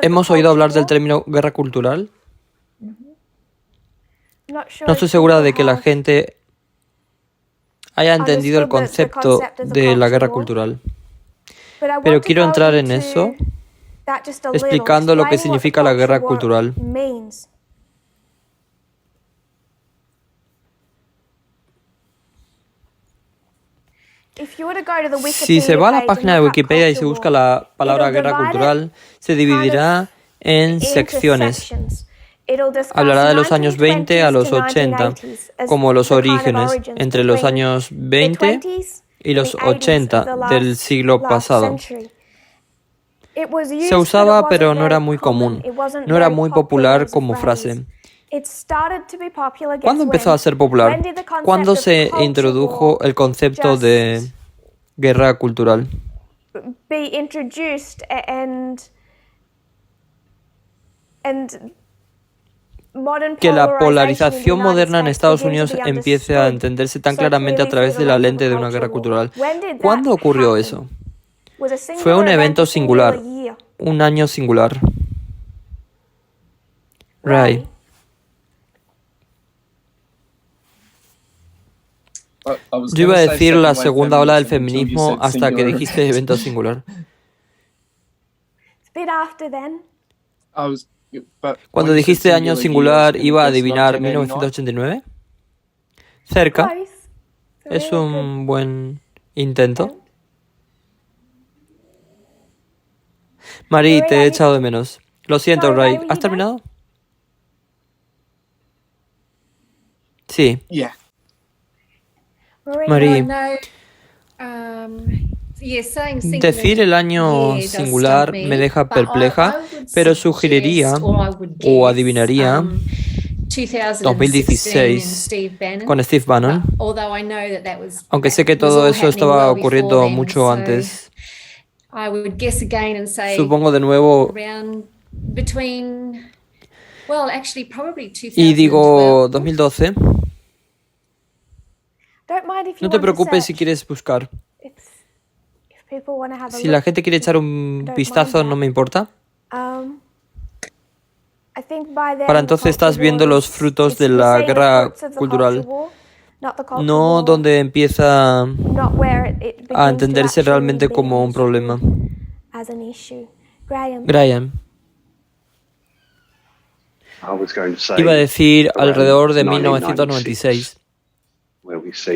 ¿Hemos oído hablar del término guerra cultural? No estoy segura de que la gente haya entendido el concepto de la guerra cultural, pero quiero entrar en eso explicando lo que significa la guerra cultural. Si se va a la página de Wikipedia y se busca la palabra guerra cultural, se dividirá en secciones. Hablará de los años 20 a los 80 como los orígenes entre los años 20 y los 80 del siglo pasado. Se usaba, pero no era muy común, no era muy popular como frase. ¿Cuándo empezó a ser popular? ¿Cuándo se introdujo el concepto de guerra cultural? Que la polarización moderna en Estados Unidos empiece a entenderse tan claramente a través de la lente de una guerra cultural. ¿Cuándo ocurrió eso? Fue un evento singular, un año singular. Ray. Yo iba a decir la segunda ola del feminismo hasta que dijiste evento singular. Cuando dijiste año singular, ¿iba a adivinar 1989? Cerca. Es un buen intento. Marie, te he echado de menos. Lo siento, Ray. ¿Has terminado? Sí. Marie, decir el año singular me deja perpleja, pero sugeriría o adivinaría 2016 con Steve Bannon, aunque sé que todo eso estaba ocurriendo mucho antes. Supongo de nuevo y digo 2012. No te preocupes si quieres buscar. Si la gente quiere echar un vistazo, no me importa. Para entonces estás viendo los frutos de la guerra cultural, no donde empieza a entenderse realmente como un problema. Graham. Iba a decir alrededor de 1996.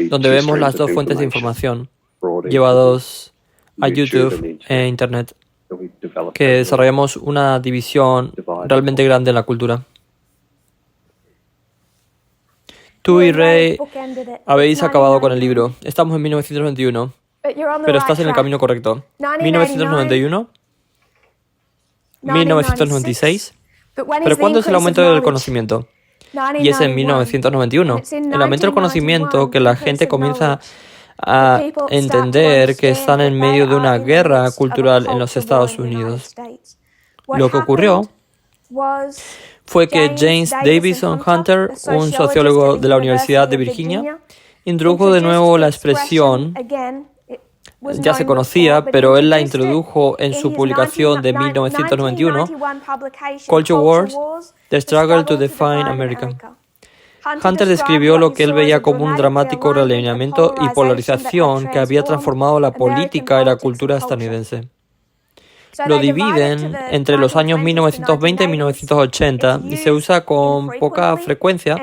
Donde vemos las dos fuentes de información llevados a YouTube e Internet, que desarrollamos una división realmente grande en la cultura. Tú y Ray habéis acabado con el libro. Estamos en 1991, pero estás en el camino correcto. 1991, 1996. ¿Pero cuándo es el aumento del conocimiento? Y es en 1991. El aumento del conocimiento que la gente comienza a entender que están en medio de una guerra cultural en los Estados Unidos. Lo que ocurrió fue que James Davison Hunter, un sociólogo de la Universidad de Virginia, introdujo de nuevo la expresión, ya se conocía, pero él la introdujo en su publicación de 1991, Culture Wars, The Struggle to Define America. Hunter describió lo que él veía como un dramático realineamiento y polarización que había transformado la política y la cultura estadounidense. Lo dividen entre los años 1920 y 1980 y se usa con poca frecuencia.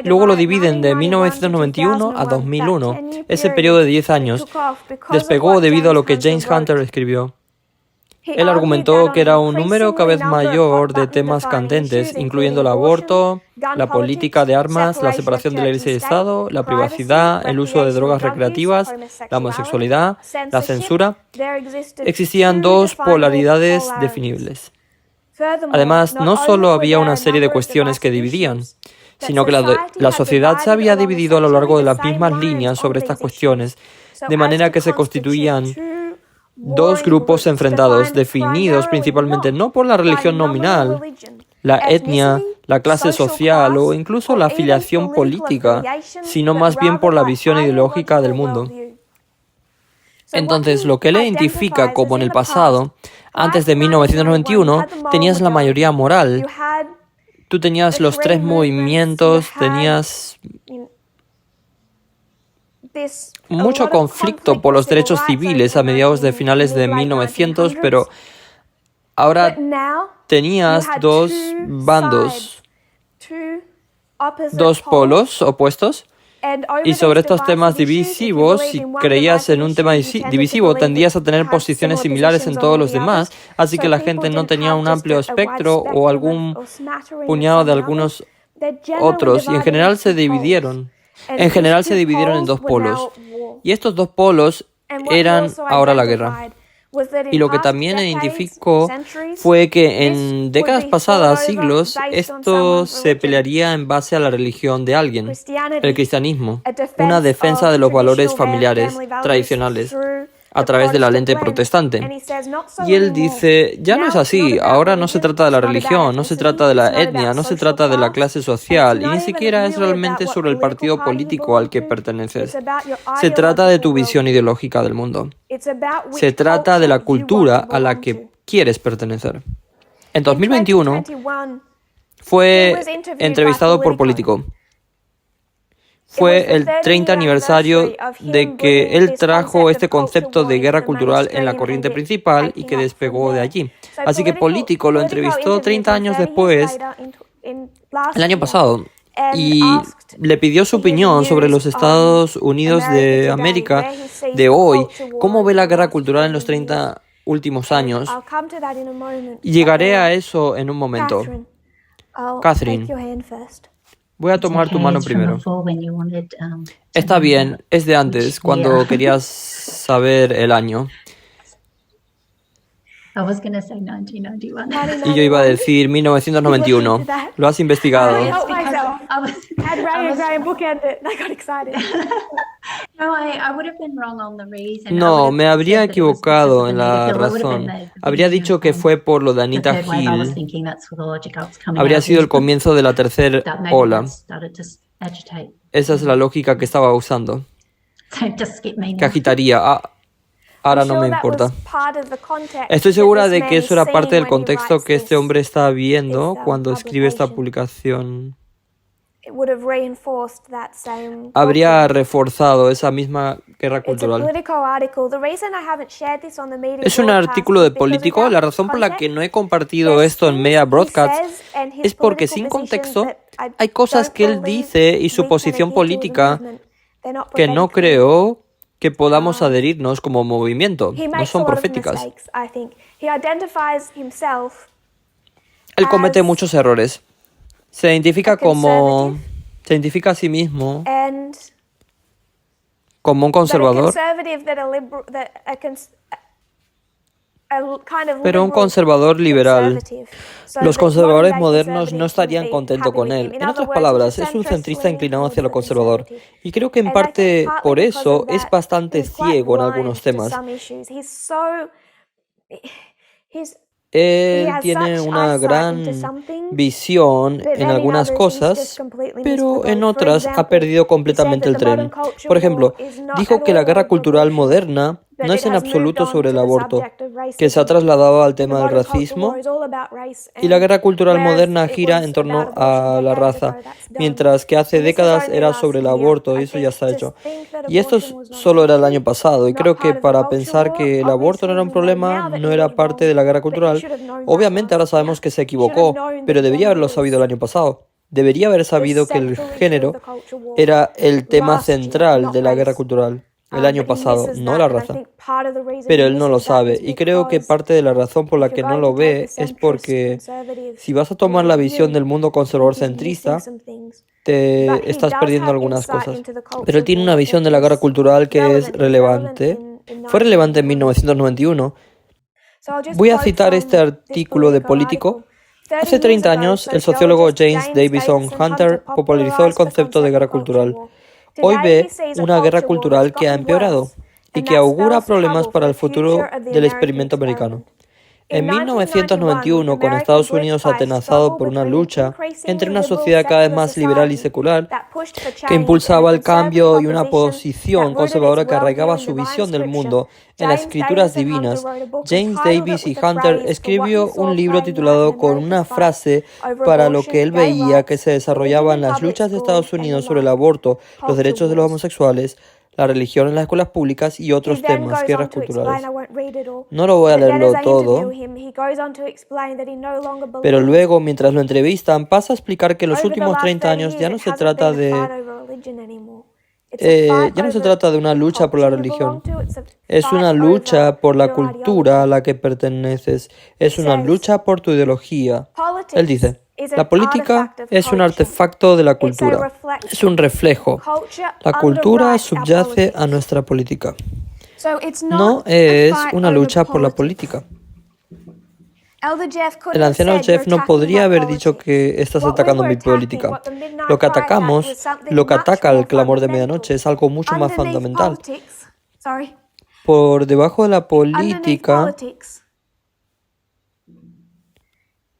Luego lo dividen de 1991 a 2001. Ese periodo de 10 años despegó debido a lo que James Hunter escribió. Él argumentó que era un número cada vez mayor de temas candentes, incluyendo el aborto, la política de armas, la separación de la Iglesia y el Estado, la privacidad, el uso de drogas recreativas, la homosexualidad, la censura. Existían dos polaridades definibles. Además, no solo había una serie de cuestiones que dividían, sino que la sociedad se había dividido a lo largo de las mismas líneas sobre estas cuestiones, de manera que se constituían dos grupos enfrentados, definidos principalmente no por la religión nominal, la etnia, la clase social o incluso la afiliación política, sino más bien por la visión ideológica del mundo. Entonces, lo que él identifica como en el pasado, antes de 1991, tenías la mayoría moral. Tú tenías los tres movimientos, tenías mucho conflicto por los derechos civiles a mediados de finales de 1900, pero ahora tenías dos bandos, dos polos opuestos. Y sobre estos temas divisivos, si creías en un tema divisivo, tendías a tener posiciones similares en todos los demás, así que la gente no tenía un amplio espectro o algún puñado de algunos otros, y en general se dividieron. En general se dividieron en dos polos, y estos dos polos eran ahora la guerra. Y lo que también identificó fue que en décadas pasadas, siglos, esto se pelearía en base a la religión de alguien, el cristianismo, una defensa de los valores familiares tradicionales a través de la lente protestante. Y él dice, ya no es así, ahora no se trata de la religión, no se trata de la etnia, no se trata de la clase social, y ni siquiera es realmente sobre el partido político al que perteneces. Se trata de tu visión ideológica del mundo. Se trata de la cultura a la que quieres pertenecer. En 2021 fue entrevistado por Político. Fue el 30 aniversario de que él trajo este concepto de guerra cultural en la corriente principal y que despegó de allí. Así que Político lo entrevistó 30 años después, el año pasado, y le pidió su opinión sobre los Estados Unidos de América de hoy, cómo ve la guerra cultural en los 30 últimos años. Y llegaré a eso en un momento. Catherine, voy a tomar tu mano primero. Está bien, es de antes, cuando querías saber el año. Y yo iba a decir 1991. Lo has investigado. No, me habría equivocado en la razón. Habría dicho que fue por lo de Anita Hill. Habría sido el comienzo de la tercera ola. Esa es la lógica que estaba usando. Que agitaría. Ahora no me importa. Estoy segura de que eso era parte del contexto que este hombre está viendo cuando escribe esta publicación. Habría reforzado esa misma guerra cultural. Es un artículo de Político. La razón por la que no he compartido esto en Media Broadcast es porque sin contexto hay cosas que él dice y su posición política que no creo que podamos adherirnos como movimiento. No son proféticas. Él comete muchos errores. Se identifica a sí mismo como un conservador, pero un conservador liberal. Los conservadores modernos no estarían contentos con él. En otras palabras, es un centrista inclinado hacia lo conservador. Y creo que en parte por eso es bastante ciego en algunos temas. Él tiene una gran visión en algunas cosas, pero en otras ha perdido completamente el tren. Por ejemplo, dijo que la guerra cultural moderna no es en absoluto sobre el aborto, que se ha trasladado al tema del racismo, y la guerra cultural moderna gira en torno a la raza, mientras que hace décadas era sobre el aborto y eso ya está hecho. Y esto solo era el año pasado, y creo que para pensar que el aborto no era un problema, no era parte de la guerra cultural, obviamente ahora sabemos que se equivocó, pero debería haberlo sabido el año pasado. Debería haber sabido que el género era el tema central de la guerra cultural el año pasado, no la raza. Pero él no lo sabe, y creo que parte de la razón por la que no lo ve es porque si vas a tomar la visión del mundo conservador centrista, te estás perdiendo algunas cosas. Pero él tiene una visión de la guerra cultural que es relevante. Fue relevante en 1991. Voy a citar este artículo de Político. Hace 30 años, el sociólogo James Davison Hunter popularizó el concepto de guerra cultural. Hoy ve una guerra cultural que ha empeorado y que augura problemas para el futuro del experimento americano. En 1991, con Estados Unidos atenazado por una lucha entre una sociedad cada vez más liberal y secular, que impulsaba el cambio y una posición conservadora que arraigaba su visión del mundo en las escrituras divinas, James Davis y Hunter escribió un libro titulado con una frase para lo que él veía que se desarrollaban las luchas de Estados Unidos sobre el aborto, los derechos de los homosexuales, la religión en las escuelas públicas y otros temas, guerras culturales. No lo voy a leerlo todo, pero luego, mientras lo entrevistan, pasa a explicar que en los últimos 30 años ya no se trata de una lucha por la religión. Es una lucha por la cultura a la que perteneces. Es una lucha por tu ideología. Él dice, la política es un artefacto de la cultura. Es un reflejo. La cultura subyace a nuestra política. No es una lucha por la política. El anciano Jeff no podría haber dicho que estás atacando mi política. Lo que atacamos, lo que ataca el clamor de medianoche es algo mucho más fundamental. Por debajo de la política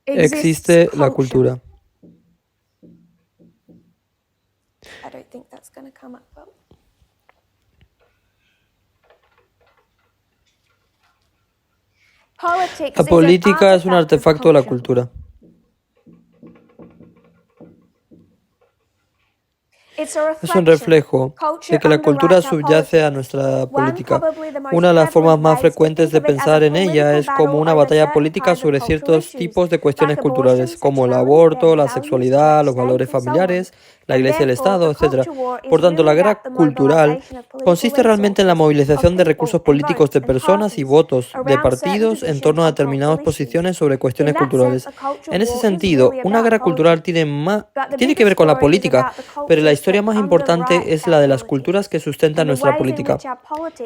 existe la cultura. La política es un artefacto de la cultura. Es un reflejo de que la cultura subyace a nuestra política. Una de las formas más frecuentes de pensar en ella es como una batalla política sobre ciertos tipos de cuestiones culturales, como el aborto, la sexualidad, los valores familiares, la Iglesia y el Estado, etc. Por tanto, la guerra cultural consiste realmente en la movilización de recursos políticos de personas y votos de partidos en torno a determinadas posiciones sobre cuestiones culturales. En ese sentido, una guerra cultural tiene que ver con la política, pero la historia más importante es la de las culturas que sustentan nuestra política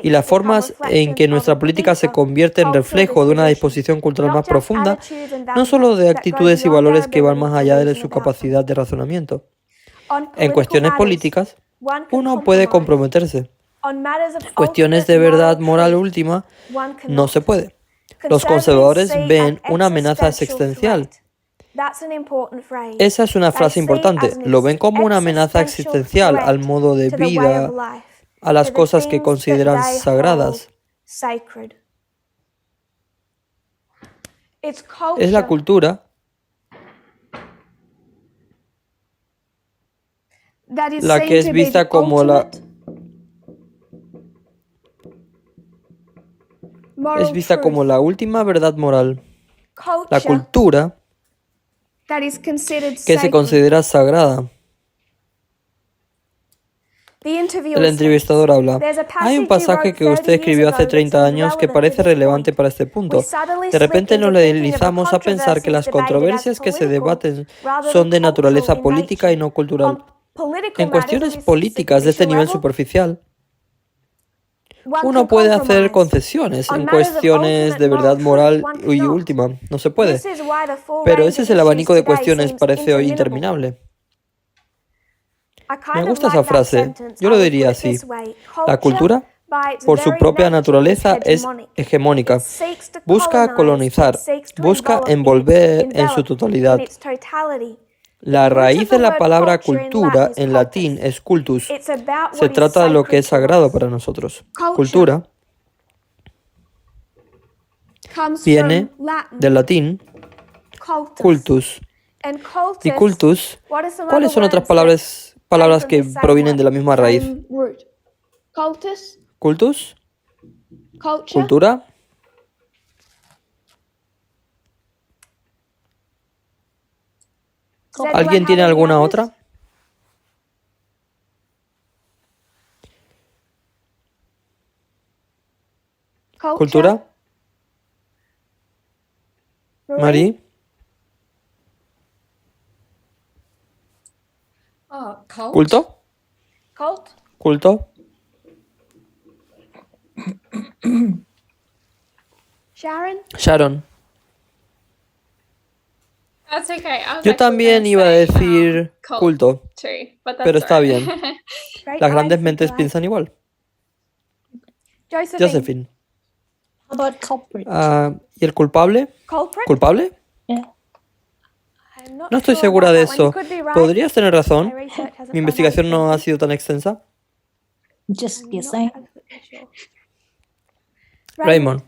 y las formas en que nuestra política se convierte en reflejo de una disposición cultural más profunda, no solo de actitudes y valores que van más allá de su capacidad de razonamiento. En cuestiones políticas, uno puede comprometerse. Cuestiones de verdad moral última, no se puede. Los conservadores ven una amenaza existencial. Esa es una frase importante. Lo ven como una amenaza existencial al modo de vida, a las cosas que consideran sagradas. Es la cultura la que es vista como la última verdad moral. La cultura que se considera sagrada. El entrevistador habla. Hay un pasaje que usted escribió hace 30 años que parece relevante para este punto. De repente nos deslizamos a pensar que las controversias que se debaten son de naturaleza política y no cultural. En cuestiones políticas de este nivel superficial, uno puede hacer concesiones. En cuestiones de verdad moral y última, no se puede. Pero ese es el abanico de cuestiones, parece hoy interminable. Me gusta esa frase. Yo lo diría así. La cultura, por su propia naturaleza, es hegemónica. Busca colonizar, busca envolver en su totalidad. La raíz de la palabra cultura en latín es cultus. Se trata de lo que es sagrado para nosotros. Cultura viene del latín cultus. Y cultus, ¿cuáles son otras palabras que provienen de la misma raíz? Cultus, cultura. ¿Alguien tiene alguna otra? ¿Cultura? ¿Mari? ¿Culto? ¿Culto? Sharon. Yo también iba a decir culto, pero está bien. Las grandes mentes piensan igual. Josephine. ¿Y el culpable? ¿Culpable? No estoy segura de eso. ¿Podrías tener razón? Mi investigación no ha sido tan extensa. Raymond.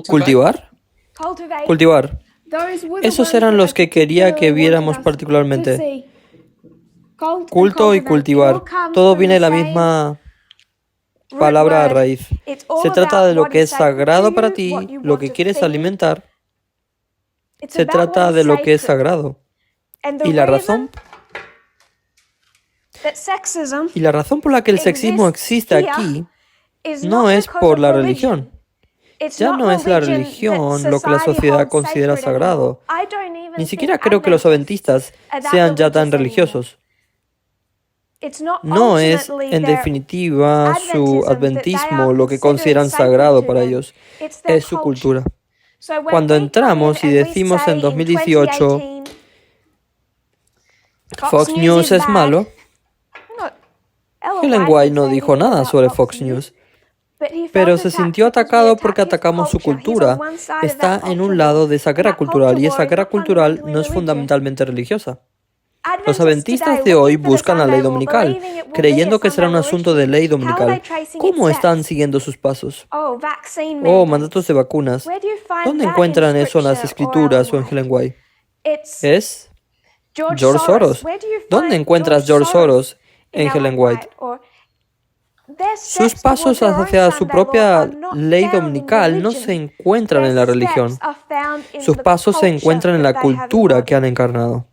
¿Cultivar? Cultivar. Esos eran los que quería que viéramos particularmente. Culto y cultivar. Todo viene de la misma palabra a raíz. Se trata de lo que es sagrado para ti, lo que quieres alimentar. Se trata de lo que es sagrado. ¿Y la razón? Y la razón por la que el sexismo existe aquí no es por la religión. Ya no es la religión lo que la sociedad considera sagrado. Ni siquiera creo que los adventistas sean ya tan religiosos. No es, en definitiva, su adventismo lo que consideran sagrado para ellos. Es su cultura. Cuando entramos y decimos en 2018, Fox News es malo, Ellen White no dijo nada sobre Fox News. Pero se sintió atacado porque atacamos su cultura. Está en un lado de esa guerra cultural y esa guerra cultural no es fundamentalmente religiosa. Los adventistas de hoy buscan la ley dominical, creyendo que será un asunto de ley dominical. ¿Cómo están siguiendo sus pasos? Oh, mandatos de vacunas. ¿Dónde encuentran eso en las escrituras o en Ellen White? Es George Soros. ¿Dónde encuentras George Soros en Ellen White? Sus pasos hacia su propia ley dominical no se encuentran en la religión. Sus pasos se encuentran en la cultura que han encarnado.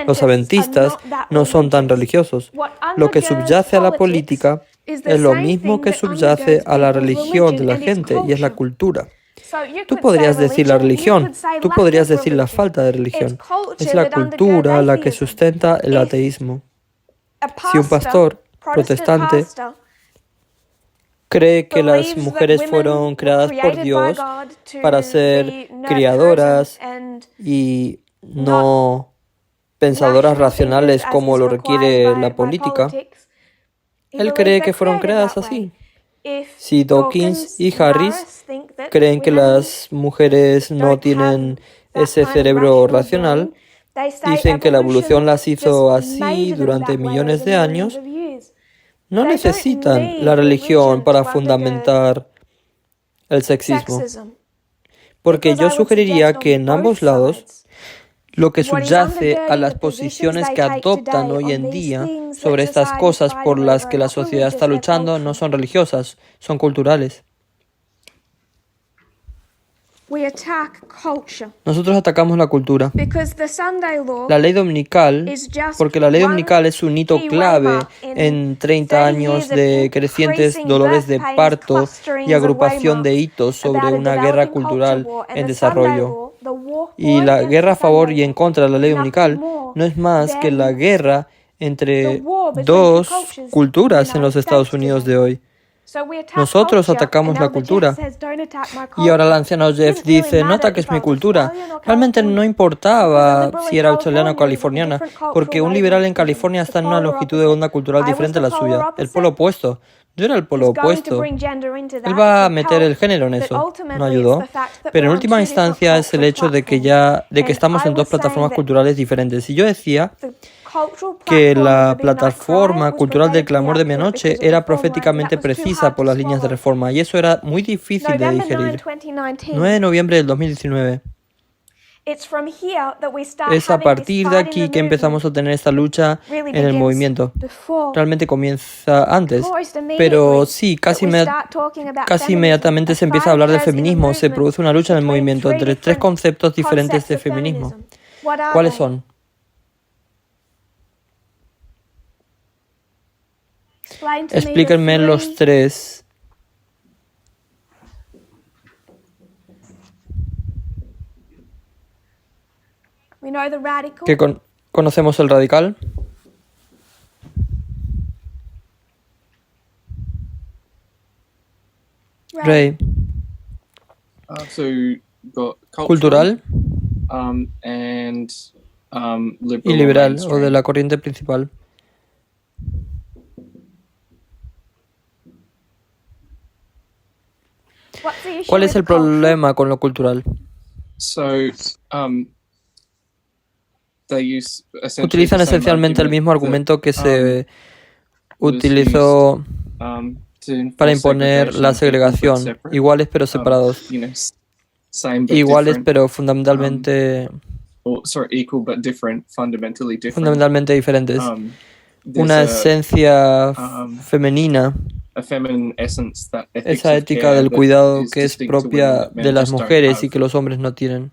Los adventistas no son tan religiosos. Lo que subyace a la política es lo mismo que subyace a la religión de la gente, y es la cultura. Tú podrías decir la religión, tú podrías decir la falta de religión. Es la cultura la que sustenta el ateísmo. Si un pastor protestante cree que las mujeres fueron creadas por Dios para ser criadoras y no pensadoras racionales como lo requiere la política, él cree que fueron creadas así. Si Dawkins y Harris creen que las mujeres no tienen ese cerebro racional, dicen que la evolución las hizo así durante millones de años. No necesitan la religión para fundamentar el sexismo, porque yo sugeriría que en ambos lados lo que subyace a las posiciones que adoptan hoy en día sobre estas cosas por las que la sociedad está luchando no son religiosas, son culturales. Nosotros atacamos la cultura. La ley dominical, porque la ley dominical es un hito clave en 30 años de crecientes dolores de parto y agrupación de hitos sobre una guerra cultural en desarrollo. Y la guerra a favor y en contra de la ley dominical no es más que la guerra entre dos culturas en los Estados Unidos de hoy. Nosotros atacamos la cultura. Y ahora el anciano Jeff dice, no ataques mi cultura. Realmente no importaba si era australiana o californiana, porque un liberal en California está en una longitud de onda cultural diferente a la suya, el polo opuesto. Yo era el polo opuesto. Él va a meter el género en eso. No ayudó. Pero en última instancia es el hecho de que estamos en dos plataformas culturales diferentes. Y yo decía que la plataforma cultural del clamor de medianoche era proféticamente precisa por las líneas de reforma, y eso era muy difícil de digerir. 9 de noviembre del 2019. Es a partir de aquí que empezamos a tener esta lucha en el movimiento. Realmente comienza antes, pero sí, casi inmediatamente se empieza a hablar del feminismo. Se produce una lucha en el movimiento entre tres conceptos diferentes de feminismo. ¿Cuáles son? Explíquenme los tres. Que conocemos el radical. Ray. Cultural. Y liberal, o de la corriente principal. ¿Cuál es el problema con lo cultural? Utilizan esencialmente el mismo argumento que se utilizó para imponer la segregación, iguales pero separados, iguales pero fundamentalmente diferentes. Una esencia femenina, esa ética del cuidado que es propia de las mujeres y que los hombres no tienen.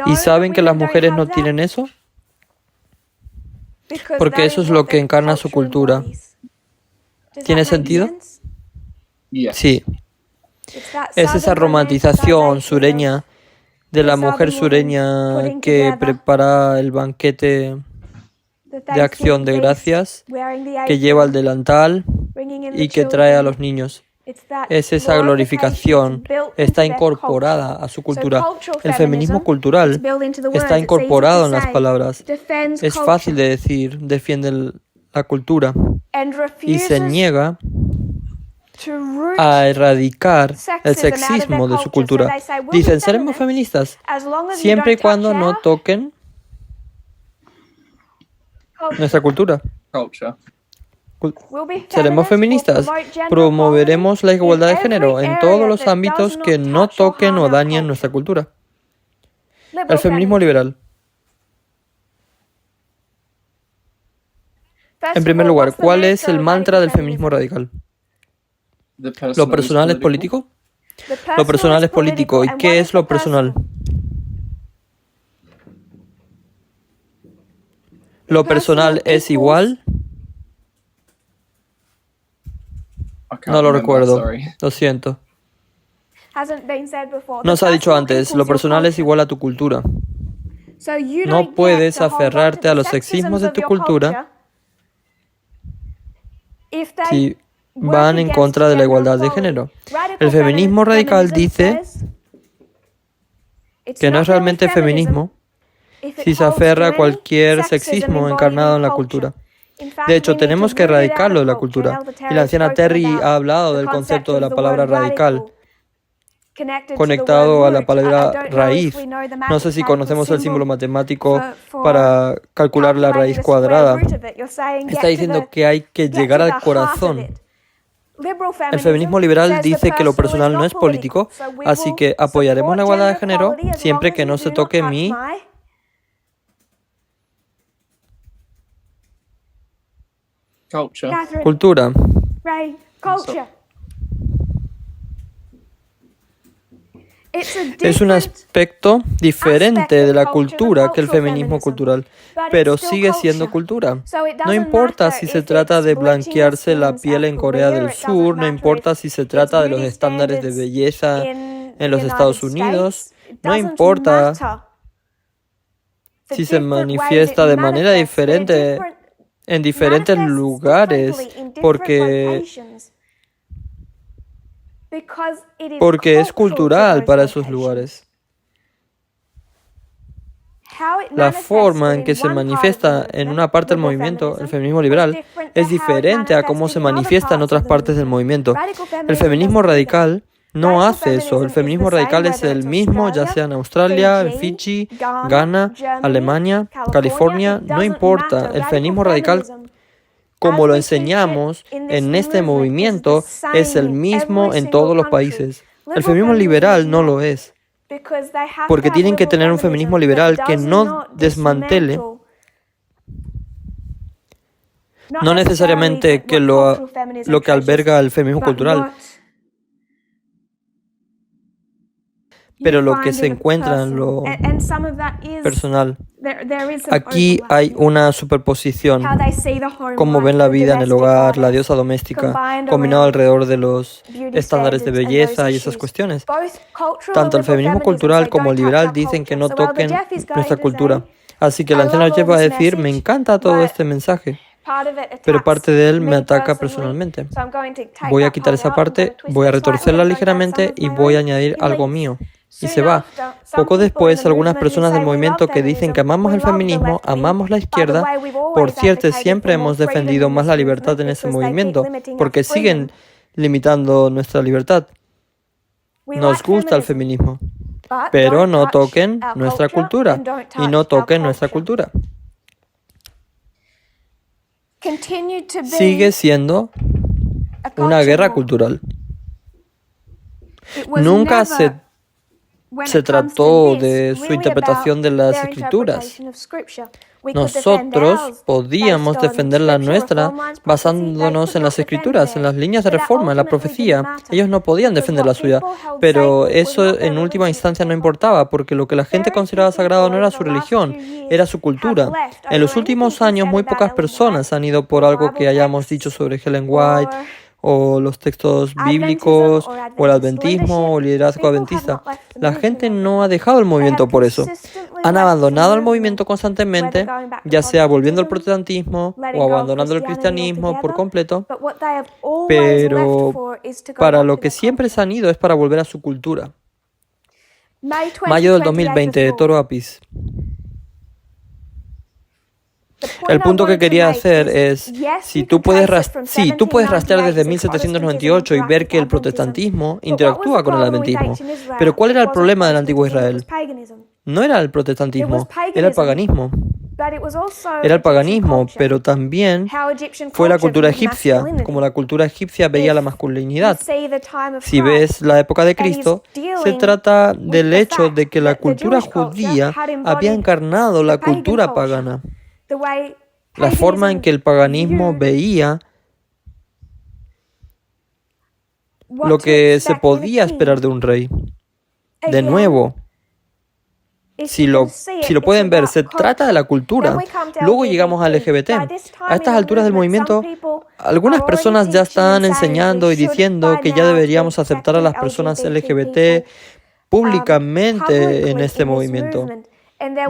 ¿Y saben que las mujeres no tienen eso? Porque eso es lo que encarna su cultura. ¿Tiene sentido? Sí. Es esa romantización sureña de la mujer sureña que prepara el banquete de acción de gracias, que lleva el delantal y que trae a los niños. Es esa glorificación, está incorporada a su cultura. El feminismo cultural está incorporado en las palabras. Es fácil de decir, defiende la cultura y se niega a erradicar el sexismo de su cultura. Dicen, seremos feministas siempre y cuando no toquen nuestra cultura. Seremos feministas. Promoveremos la igualdad de género en todos los ámbitos que no toquen o dañen nuestra cultura. El feminismo liberal. En primer lugar, ¿cuál es el mantra del feminismo radical? ¿Lo personal es político? Lo personal es político. ¿Y qué es lo personal? ¿Lo personal es igual? No lo recuerdo, lo siento. No se ha dicho antes, lo personal es igual a tu cultura. No puedes aferrarte a los sexismos de tu cultura si van en contra de la igualdad de género. El feminismo radical dice que no es realmente feminismo si se aferra a cualquier sexismo encarnado en la cultura. De hecho, tenemos que erradicarlo de la cultura. Y la anciana Terry ha hablado del concepto de la palabra radical, conectado a la palabra raíz. No sé si conocemos el símbolo matemático para calcular la raíz cuadrada. Está diciendo que hay que llegar al corazón. El feminismo liberal dice que lo personal no es político, así que apoyaremos la igualdad de género siempre que no se toque mi cultura. Es un aspecto diferente de la cultura que el feminismo cultural, pero sigue siendo cultura. No importa si se trata de blanquearse la piel en Corea del Sur, no importa si se trata de los estándares de belleza en los Estados Unidos, no importa si se manifiesta de manera diferente en diferentes lugares, porque es cultural para esos lugares. La forma en que se manifiesta en una parte del movimiento, el feminismo liberal, es diferente a cómo se manifiesta en otras partes del movimiento. El feminismo radical no hace eso. El feminismo radical es el mismo, ya sea en Australia, en Fiji, Ghana, Alemania, California, no importa. El feminismo radical, como lo enseñamos en este movimiento, es el mismo en todos los países. El feminismo liberal no lo es, porque tienen que tener un feminismo liberal que no desmantele, no necesariamente que lo que alberga el feminismo cultural, pero lo que se encuentra en lo personal. Aquí hay una superposición, como ven la vida en el hogar, la diosa doméstica, combinado alrededor de los estándares de belleza y esas cuestiones. Tanto el feminismo cultural como el liberal dicen que no toquen nuestra cultura. Así que la anciana Jeff va a decir, me encanta todo este mensaje, pero parte de él me ataca personalmente. Voy a quitar esa parte, voy a retorcerla ligeramente y voy a añadir algo mío. y se va. Poco después, algunas personas del movimiento que dicen que amamos el feminismo, amamos la izquierda. Por cierto, siempre hemos defendido más la libertad en ese movimiento, porque siguen limitando nuestra libertad. Nos gusta el feminismo, pero no toquen nuestra cultura, y no toquen nuestra cultura. Sigue siendo una guerra cultural. Nunca se trató de su interpretación de las escrituras. Nosotros podíamos defender la nuestra basándonos en las escrituras, en las líneas de reforma, en la profecía. Ellos no podían defender la suya, pero eso en última instancia no importaba, porque lo que la gente consideraba sagrado no era su religión, era su cultura. En los últimos años, muy pocas personas han ido por algo que hayamos dicho sobre Ellen White, o los textos bíblicos, o el adventismo, o el liderazgo adventista. La gente no ha dejado el movimiento por eso. Han abandonado el movimiento constantemente, ya sea volviendo al protestantismo o abandonando el cristianismo por completo, pero para lo que siempre se han ido es para volver a su cultura. Mayo del 2020, Toro Apis. El punto que quería hacer es, si tú puedes rastrear desde 1798 y ver que el protestantismo interactúa con el adventismo. Pero ¿cuál era el problema del antiguo Israel? No era el protestantismo, era el paganismo. Era el paganismo, pero también fue la cultura egipcia, como la cultura egipcia veía la masculinidad. Si ves la época de Cristo, se trata del hecho de que la cultura judía había encarnado la cultura pagana. La forma en que el paganismo veía lo que se podía esperar de un rey. De nuevo, si lo pueden ver, se trata de la cultura. Luego llegamos al LGBT. A estas alturas del movimiento, algunas personas ya están enseñando y diciendo que ya deberíamos aceptar a las personas LGBT públicamente en este movimiento.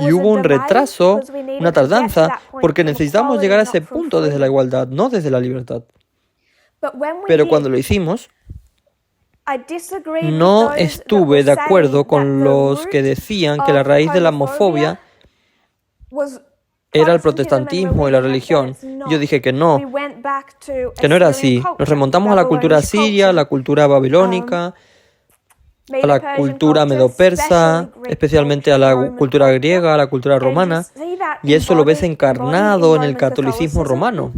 Y hubo un retraso, una tardanza, porque necesitamos llegar a ese punto desde la igualdad, no desde la libertad. Pero cuando lo hicimos, no estuve de acuerdo con los que decían que la raíz de la homofobia era el protestantismo y la religión. Yo dije que no era así. Nos remontamos a la cultura siria, a la cultura babilónica, a la cultura medo-persa, especialmente a la cultura griega, a la cultura romana, y eso lo ves encarnado en el catolicismo romano.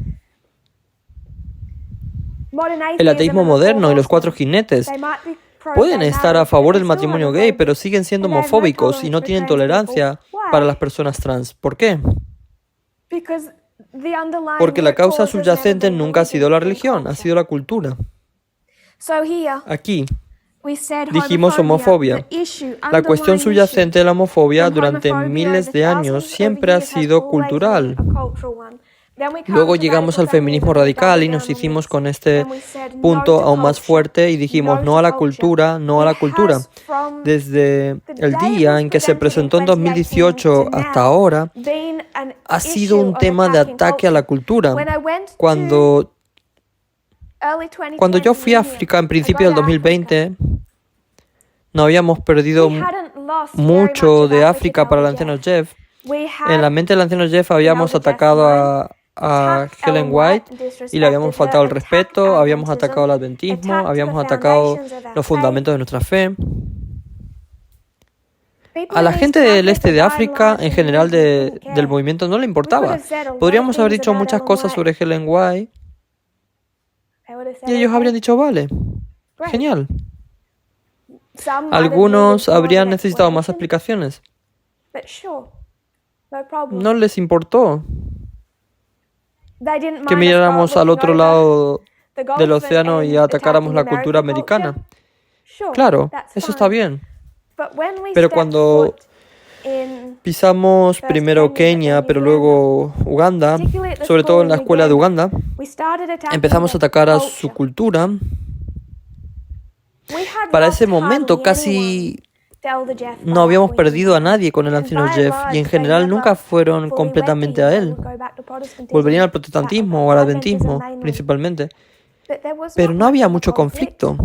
El ateísmo moderno y los cuatro jinetes pueden estar a favor del matrimonio gay, pero siguen siendo homofóbicos y no tienen tolerancia para las personas trans. ¿Por qué? Porque la causa subyacente nunca ha sido la religión, ha sido la cultura. Aquí dijimos homofobia. La cuestión subyacente de la homofobia durante miles de años siempre ha sido cultural. Luego llegamos al feminismo radical y nos hicimos con este punto aún más fuerte y dijimos no a la cultura, no a la cultura. Desde el día en que se presentó en 2018 hasta ahora, ha sido un tema de ataque a la cultura. Cuando yo fui a África en principio del 2020, no habíamos perdido mucho de África para el anciano Jeff. En la mente del anciano Jeff habíamos atacado a Ellen White y le habíamos faltado el respeto, habíamos atacado el adventismo, habíamos atacado los fundamentos de nuestra fe. A la gente del este de África, en general del movimiento, no le importaba. Podríamos haber dicho muchas cosas sobre Ellen White y ellos habrían dicho, vale, genial. Algunos habrían necesitado más explicaciones. No les importó que miráramos al otro lado del océano y atacáramos la cultura americana. Claro, eso está bien. Pero cuando pisamos primero Kenia, pero luego Uganda, sobre todo en la escuela de Uganda, empezamos a atacar a su cultura. Para ese momento casi no habíamos perdido a nadie con el anciano Jeff y en general nunca fueron completamente a él. Volverían al protestantismo o al adventismo principalmente. Pero no había mucho conflicto.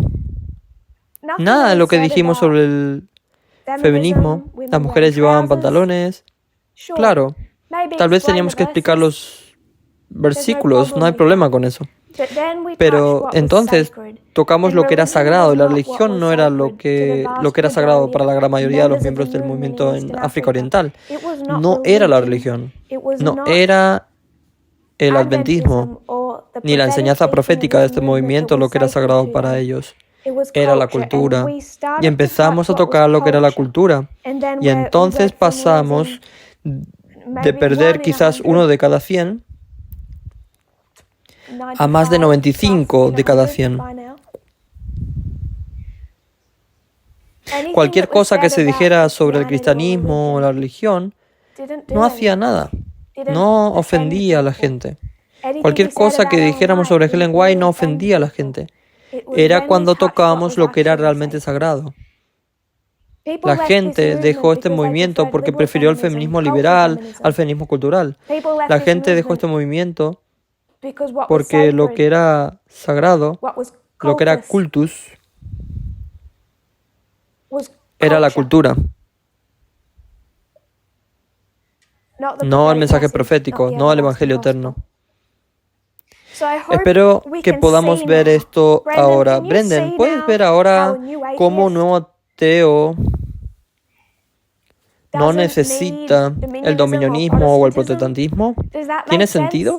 Nada de lo que dijimos sobre feminismo, las mujeres llevaban pantalones. Claro, tal vez teníamos que explicar los versículos, no hay problema con eso. Pero entonces tocamos lo que era sagrado y la religión no era lo que era sagrado para la gran mayoría de los miembros del movimiento en África Oriental. No era la religión, no era el adventismo, ni la enseñanza profética de este movimiento lo que era sagrado para ellos. Era la cultura. Y empezamos a tocar lo que era la cultura. Y entonces pasamos de perder quizás 1 de cada 100 a más de 95 de cada 100. Cualquier cosa que se dijera sobre el cristianismo o la religión no hacía nada, no ofendía a la gente. Cualquier cosa que dijéramos sobre Ellen White no ofendía a la gente. Era cuando tocábamos lo que era realmente sagrado. La gente dejó este movimiento porque prefirió el feminismo liberal al feminismo cultural. La gente dejó este movimiento porque lo que era sagrado, lo que era cultus, era la cultura. No el mensaje profético, no el evangelio eterno. Espero que podamos ver esto ahora. Brendan, ¿puedes ver ahora cómo un nuevo ateo no necesita el dominionismo o el protestantismo? ¿Tiene sentido?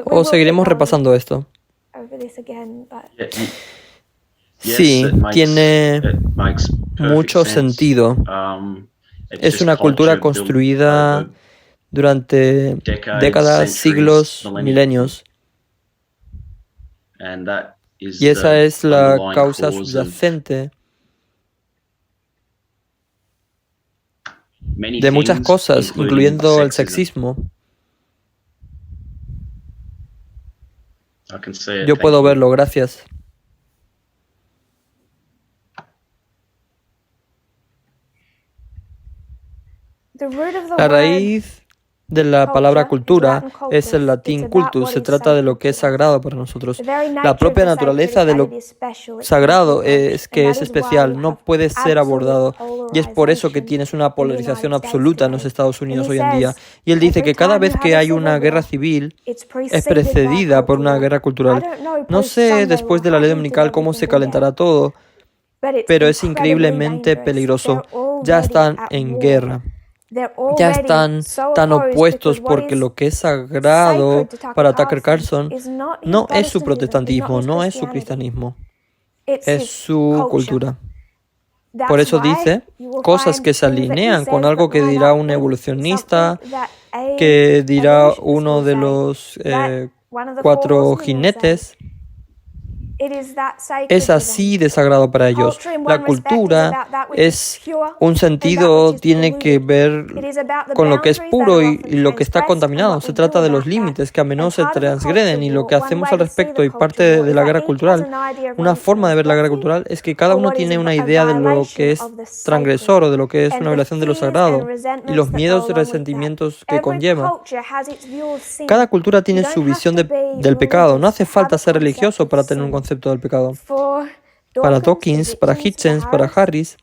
¿O seguiremos repasando esto? Sí, tiene mucho sentido. Es una cultura construida durante décadas, siglos, milenios. Y esa es la causa subyacente de muchas cosas, incluyendo el sexismo. Yo puedo verlo, gracias. La raíz de la palabra cultura es el latín cultus. Se trata de lo que es sagrado para nosotros. La propia naturaleza de lo sagrado es que es especial, no puede ser abordado. Y es por eso que tienes una polarización absoluta en los Estados Unidos hoy en día. Y él dice que cada vez que hay una guerra civil es precedida por una guerra cultural. No sé después de la ley dominical cómo se calentará todo, pero es increíblemente peligroso. Ya están en guerra. Ya están tan opuestos porque lo que es sagrado para Tucker Carlson no es su protestantismo, no es su cristianismo, es su cultura. Por eso dice cosas que se alinean con algo que dirá un evolucionista, que dirá uno de los 4 jinetes. Es así de sagrado para ellos. La cultura es un sentido, tiene que ver con lo que es puro y lo que está contaminado. Se trata de los límites que a menudo se transgreden y lo que hacemos al respecto y parte de la guerra cultural. Una forma de ver la guerra cultural es que cada uno tiene una idea de lo que es transgresor o de lo que es una violación de lo sagrado y los miedos y resentimientos que conlleva. Cada cultura tiene su visión del pecado. No hace falta ser religioso para tener un concepto del pecado. Para Dawkins, para Hitchens, para Harris,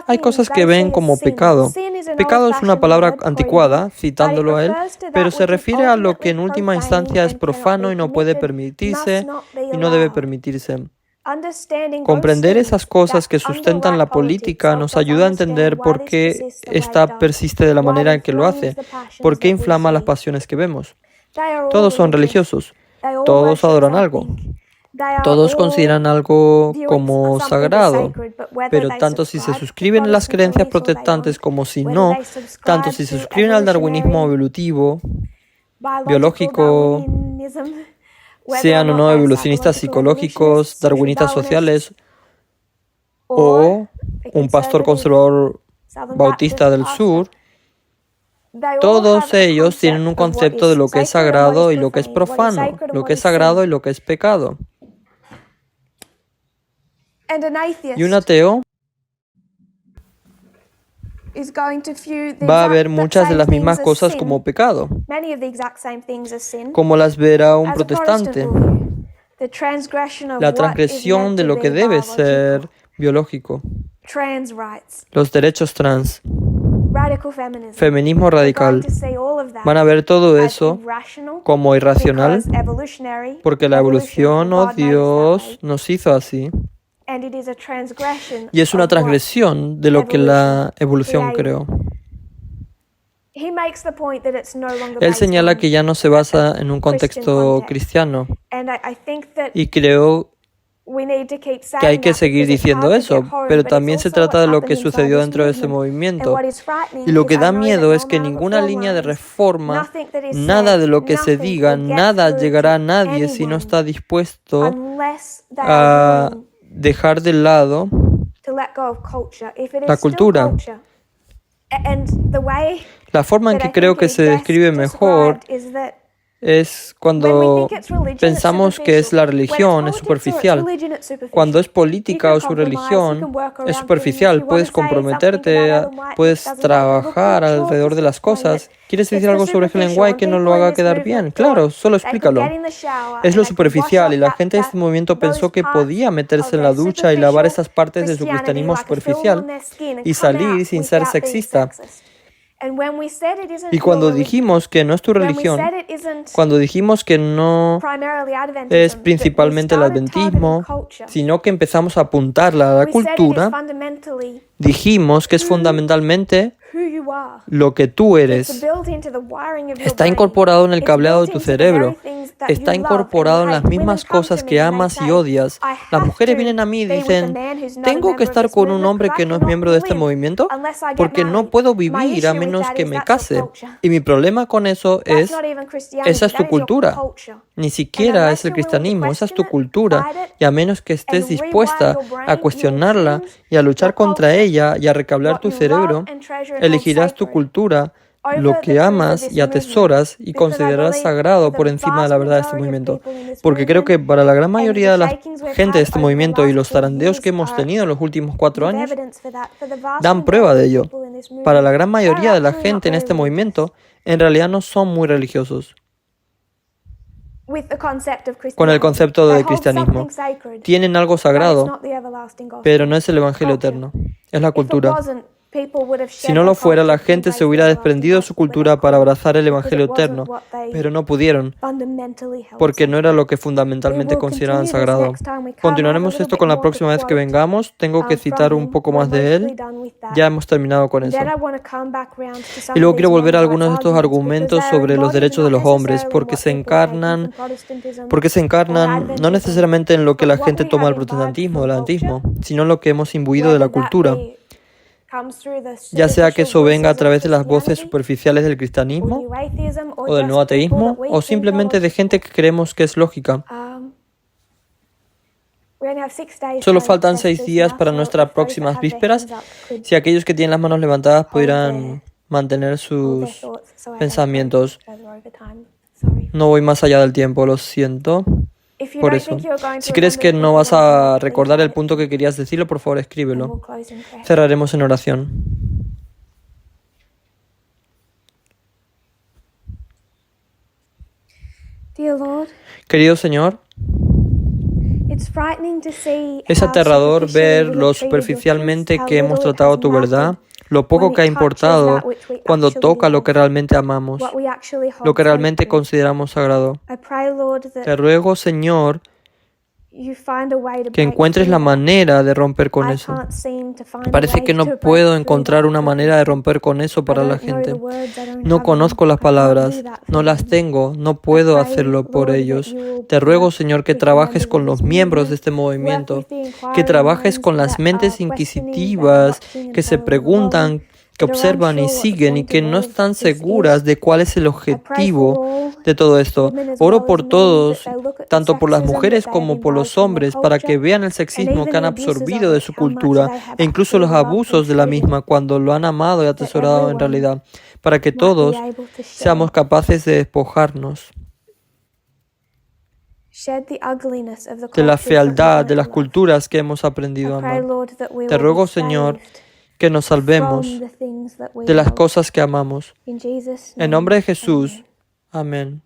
hay cosas que ven como pecado. Pecado es una palabra anticuada, citándolo a él, pero se refiere a lo que en última instancia es profano y no puede permitirse y no debe permitirse. Comprender esas cosas que sustentan la política nos ayuda a entender por qué ésta persiste de la manera en que lo hace, por qué inflama las pasiones que vemos. Todos son religiosos, todos adoran algo. Todos consideran algo como sagrado, pero tanto si se suscriben a las creencias protestantes como si no, tanto si se suscriben al darwinismo evolutivo, biológico, sean o no evolucionistas psicológicos, darwinistas sociales o un pastor conservador bautista del sur, todos ellos tienen un concepto de lo que es sagrado y lo que es profano, lo que es sagrado y lo que es pecado. Y un ateo va a ver muchas de las mismas cosas como pecado, como las verá un protestante. La transgresión de lo que debe ser biológico, trans rights, los derechos trans, radical feminism. feminismo We're radical. going to see all of that Van a ver todo as eso irrational como irracional because evolutionary, porque la evolución o God made us that Dios way, nos hizo así. and it is a transgression Y es una of what transgresión de lo que la evolución creó. He makes the point that it's no longer Él based señala on que ya no se basa en un Christian contexto context. cristiano. And I think that Y creo we need to keep saying que hay que that seguir because it's diciendo hard to eso, get home, pero but también it's se also trata de what's lo que happened inside sucedió this dentro de ese movement. And movimiento. what is frightening Y lo is que I da know miedo that es no que amount of ninguna línea de reform reforma, nothing that is nada said, de lo que se nothing diga, will get nada through llegará a to nadie si no anyone está dispuesto unless they are a willing dejar de lado to let go of culture. If it is la still cultura. culture, and the way La forma en that que I creo think que it is se best describe mejor described is that es when we cuando think it's religion, it's pensamos que es superficial. la When it's religión, es politics or it's superficial. religion, it's superficial. Cuando es You política can o su compromise, you religión, can work es around things. superficial. You want Puedes to say something comprometerte, about Ellen White that puedes doesn't make her look trabajar good. Sure, alrededor just de las explain it. cosas. ¿Quieres It's decir the algo sobre Ellen superficial, White and que no people lo in haga this quedar movement bien? thought Claro, solo they could explícalo. get in the shower Es and lo they could wash superficial off y la gente de este movimiento those pensó que parts podía of meterse en their la ducha y lavar superficial esas partes de su Christianity cristianismo like a film superficial on their skin and y come salir out sin ser without being sexista. sexist. And when we said it isn't Y cuando your religion, dijimos que no es tu when we religión, said it isn't cuando dijimos que no primarily es Adventism, that we principalmente el started targeting adventismo, culture, sino que empezamos a apuntarla a la we said it is cultura, fundamentally dijimos que es fundamentalmente who you are. lo que tú It's eres. built into the wiring of your Está brain. incorporado en el It's cableado de built tu into the very cerebro. things that Está you love and incorporado en you las hate. Women mismas come cosas to me que and they amas y say, odias. I Las have mujeres to vienen a mí y be with a dicen, man who's not a tengo que member of estar this con un movement hombre because que I no es cannot miembro de este live movimiento unless I get porque no married. puedo My vivir a issue with menos that que is me that's your case. culture. Y mi problema con eso That's es, not even Christianity, esa es that tu is your cultura. culture. Ni And siquiera unless es el you're willing to cristianismo, esa es question tu it, cultura. fight it, Y a menos que estés and rewire dispuesta your brain, a you will cuestionarla choose y a luchar your contra culture, ella y a recablar what tu you love cerebro, and treasure and hold elegirás tu sacred, cultura, lo over the que truth of amas this y movement, atesoras y because I considerarás believe sagrado for por the encima de vast la verdad de este majority of movimiento. people in this Porque creo que movement para la gran and mayoría the de la shakings we've gente de had este over the movimiento y last los 4 zarandeos que years hemos are tenido en los últimos 4 give años evidence for that. For the vast dan prueba majority de of ello. people in this Para la movement, gran they're mayoría de la actually not gente en very este religious. movimiento, en realidad no son muy religiosos With the concept of con el Christianity, concepto they de hold cristianismo. something sacred, Tienen algo but it's sagrado, not the everlasting pero gospel. no es el Evangelio Culture. eterno, es la If it cultura. wasn't, people would have Si shed no their lo fuera, la culture to gente se embrace the hubiera everlasting desprendido de su gospel, but they cultura para couldn't, abrazar el because Evangelio it wasn't eterno, what they pero no pudieron, fundamentally held porque no era sacred. lo que We fundamentalmente will consideraban continue this sagrado. next time we come. I have a Continuaremos little esto bit con la more to próxima vez que quote vengamos. Tengo que from citar un him. poco We're más de mostly él. done with that. Ya hemos terminado con And eso. then I want to come back round to some Y of luego these quiero volver a men's algunos de rights estos arguments, because argumentos they're sobre los embodied derechos de not los hombres, necessarily in porque what se people are taking encarnan, from Protestantism porque se or encarnan no Adventism, necesariamente en lo que but la what gente we toma have del imbibed protestantismo o from del culture, antismo, sino lo que hemos imbuido de la whether that cultura. be comes through the Ya sea que superficial eso venga a voices of través de las voces Christianity superficiales del or cristianismo new atheism or o del nuevo just people that ateísmo, we o think are simplemente de gente logical. que creemos que es lógica. We only have 6 days Solo till faltan 6 Festus días now, para so nuestras if those that próximas have their vísperas. hands up could Si aquellos que tienen las manos levantadas hold pudieran mantener their sus thoughts, so I don't go pensamientos. further over time. Sorry. No voy más allá del tiempo, lo siento If you por don't eso. think you're going Si to crees remember que the no point vas you want to a make, please recordar el write it punto que down, querías decirlo, por favor and escríbelo. we'll close in prayer. Cerraremos en oración. Dear Lord, Querido Señor, it's frightening to see es how aterrador superficially ver we lo have treated your truth, superficialmente how que hemos little it tratado has tu verdad, mattered lo poco when que ha it touches importado that which we cuando actually toca lo love, que realmente amamos, what we actually lo hold que realmente sacred. consideramos sagrado. I pray, Lord, Te that ruego, Señor, you find a way to que break encuentres through la that. manera de romper con I eso. can't seem to find a Parece way que no to break puedo through encontrar that una for manera de people. romper con eso I para la don't know the gente. words, I don't No have them. conozco las I can't do palabras, that no for las them. tengo, no I puedo pray, hacerlo por Lord, that ellos. you will Te ruego, work Señor, que with the trabajes members con of los this miembros de movement, este work movimiento, with the que inquiring trabajes con minds las that mentes are questioning, that are inquisitivas, watching que and se following along, preguntan, que that are observan y unsure what the siguen y point que of no all of están this seguras is. de cuál es el I pray for objetivo all de todo esto. women as Oro well por as men, that todos, they look at the tanto por las sexism that mujeres they have como por imbibed los from their hombres, para que culture, vean el and sexismo even que han the abuses absorbido of de it, su how much cultura they have e incluso los actually loved and abusos de la treasured misma it, cuando lo han amado y that atesorado en everyone realidad, para que might be todos able to seamos capaces de despojarnos shed the ugliness of the de la cultures that we've fealdad de learned las to love. culturas que hemos I aprendido a pray, amar. Lord, that we Te will be ruego, Señor, saved que nos from salvemos the things that we de las love. cosas que amamos. In Jesus' En name, nombre de Jesús. amen. Amén.